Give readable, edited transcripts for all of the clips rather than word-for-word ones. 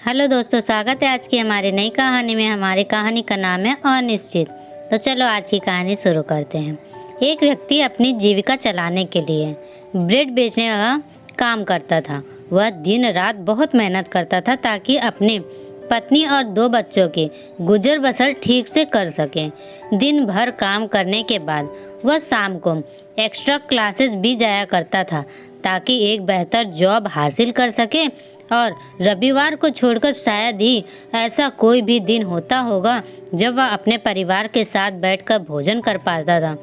Hello दोस्तों, स्वागत है आज की हमारी नई कहानी में। हमारी कहानी का नाम है अनिश्चित। तो चलो आज की कहानी शुरू करते हैं। एक व्यक्ति अपनी जीविका चलाने के लिए ब्रेड बेचने का काम करता था। वह दिन रात बहुत मेहनत करता था ताकि अपनी पत्नी और 2 बच्चों की गुजर बसर ठीक से कर सके। दिन भर काम करने के बाद वह शाम को एक्स्ट्रा क्लासेस भी जाया करता था ताकि एक बेहतर जॉब हासिल कर सके। और रविवार को छोड़कर शायद ही ऐसा कोई भी दिन होता होगा जब वह अपने परिवार के साथ बैठकर भोजन कर पाता था।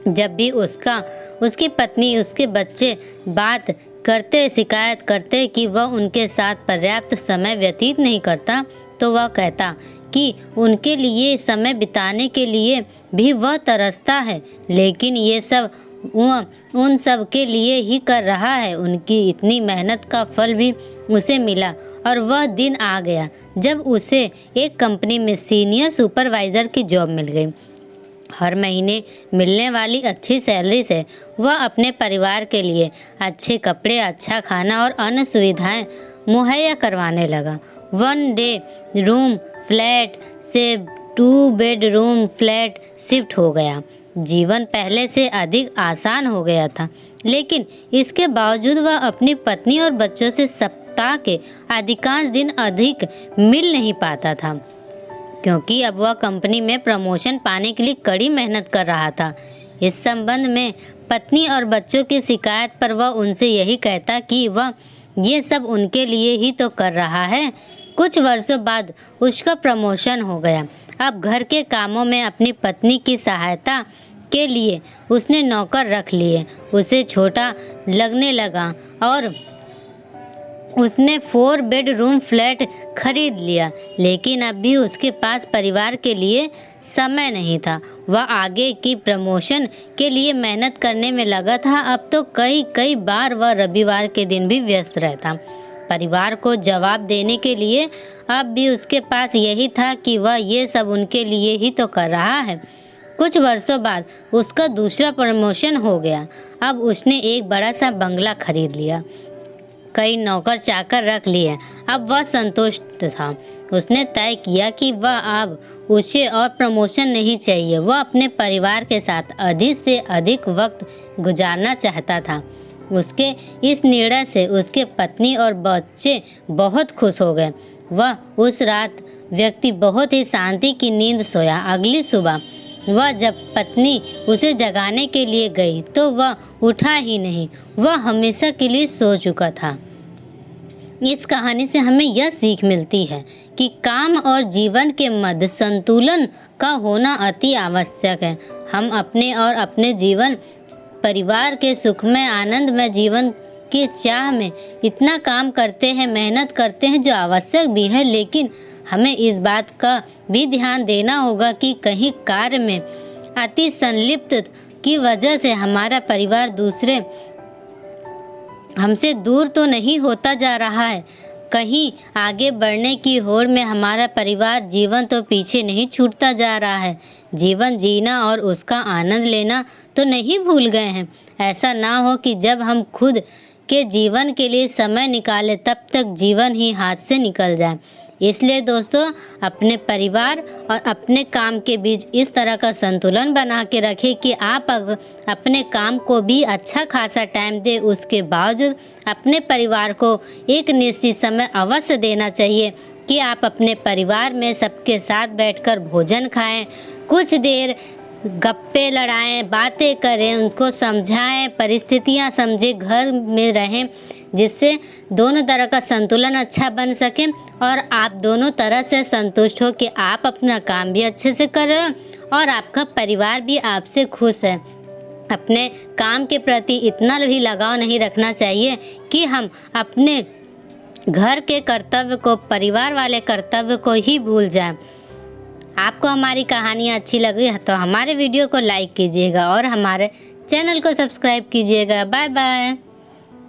जब भी उसकी पत्नी, उसके बच्चे बात करते, शिकायत करते कि वह उनके साथ पर्याप्त समय व्यतीत नहीं करता, तो वह कहता कि उनके लिए समय बिताने के लिए भी वह तरसता है, लेकिन ये सब वह उन सब के लिए ही कर रहा है। उनकी इतनी मेहनत का फल भी उसे मिला और वह दिन आ गया जब उसे एक कंपनी में सीनियर सुपरवाइज़र की जॉब मिल गई। हर महीने मिलने वाली अच्छी सैलरी से वह अपने परिवार के लिए अच्छे कपड़े, अच्छा खाना और अन्य सुविधाएं मुहैया करवाने लगा। 1 डे रूम फ्लैट से 2 बेडरूम फ्लैट शिफ्ट हो गया। जीवन पहले से अधिक आसान हो गया था, लेकिन इसके बावजूद वह अपनी पत्नी और बच्चों से सप्ताह के अधिकांश दिन अधिक मिल नहीं पाता था, क्योंकि अब वह कंपनी में प्रमोशन पाने के लिए कड़ी मेहनत कर रहा था। इस संबंध में पत्नी और बच्चों की शिकायत पर वह उनसे यही कहता कि वह ये सब उनके लिए ही तो कर रहा है। कुछ वर्षों बाद उसका प्रमोशन हो गया। अब घर के कामों में अपनी पत्नी की सहायता के लिए उसने नौकर रख लिए। उसे छोटा लगने लगा और उसने 4 बेडरूम फ्लैट खरीद लिया, लेकिन अब भी उसके पास परिवार के लिए समय नहीं था। वह आगे की प्रमोशन के लिए मेहनत करने में लगा था। अब तो कई बार वह रविवार के दिन भी व्यस्त रहता। परिवार को जवाब देने के लिए अब भी उसके पास यही था कि वह ये सब उनके लिए ही तो कर रहा है। कुछ वर्षों बाद उसका दूसरा प्रमोशन हो गया। अब उसने एक बड़ा सा बंगला खरीद लिया, कई नौकर चाकर रख लिए। अब वह संतुष्ट था। उसने तय किया कि वह अब उसे और प्रमोशन नहीं चाहिए। वह अपने परिवार के साथ अधिक से अधिक वक्त गुजारना चाहता था। उसके इस निर्णय से उसके पत्नी और बच्चे बहुत खुश हो गए। वह उस रात व्यक्ति बहुत ही शांति की नींद सोया। अगली सुबह वह जब पत्नी उसे जगाने के लिए गई तो वह उठा ही नहीं। वह हमेशा के लिए सो चुका था। इस कहानी से हमें यह सीख मिलती है कि काम और जीवन के मध्य संतुलन का होना अति आवश्यक है। हम अपने और अपने जीवन परिवार के सुखमय आनंदमय जीवन के चाह में इतना काम करते हैं, मेहनत करते हैं, जो आवश्यक भी है, लेकिन हमें इस बात का भी ध्यान देना होगा कि कहीं कार्य में अति संलिप्त की वजह से हमारा परिवार दूसरे हमसे दूर तो नहीं होता जा रहा है। कहीं आगे बढ़ने की होड़ में हमारा परिवार जीवन तो पीछे नहीं छूटता जा रहा है। जीवन जीना और उसका आनंद लेना तो नहीं भूल गए हैं। ऐसा ना हो कि जब हम खुद के जीवन के लिए समय निकालें तब तक जीवन ही हाथ से निकल जाए। इसलिए दोस्तों, अपने परिवार और अपने काम के बीच इस तरह का संतुलन बना के रखें कि आप अपने काम को भी अच्छा खासा टाइम दें, उसके बावजूद अपने परिवार को एक निश्चित समय अवश्य देना चाहिए कि आप अपने परिवार में सबके साथ बैठकर भोजन खाएं, कुछ देर गप्पे लड़ाएं, बातें करें, उनको समझाएं, परिस्थितियां समझें, घर में रहें, जिससे दोनों तरह का संतुलन अच्छा बन सके और आप दोनों तरह से संतुष्ट हो कि आप अपना काम भी अच्छे से कर रहे हो और आपका परिवार भी आपसे खुश है। अपने काम के प्रति इतना भी लगाव नहीं रखना चाहिए कि हम अपने घर के कर्तव्य को, परिवार वाले कर्तव्य को ही भूल जाएं। आपको हमारी कहानियाँ अच्छी लगी तो हमारे वीडियो को लाइक कीजिएगा और हमारे चैनल को सब्सक्राइब कीजिएगा। Bye bye.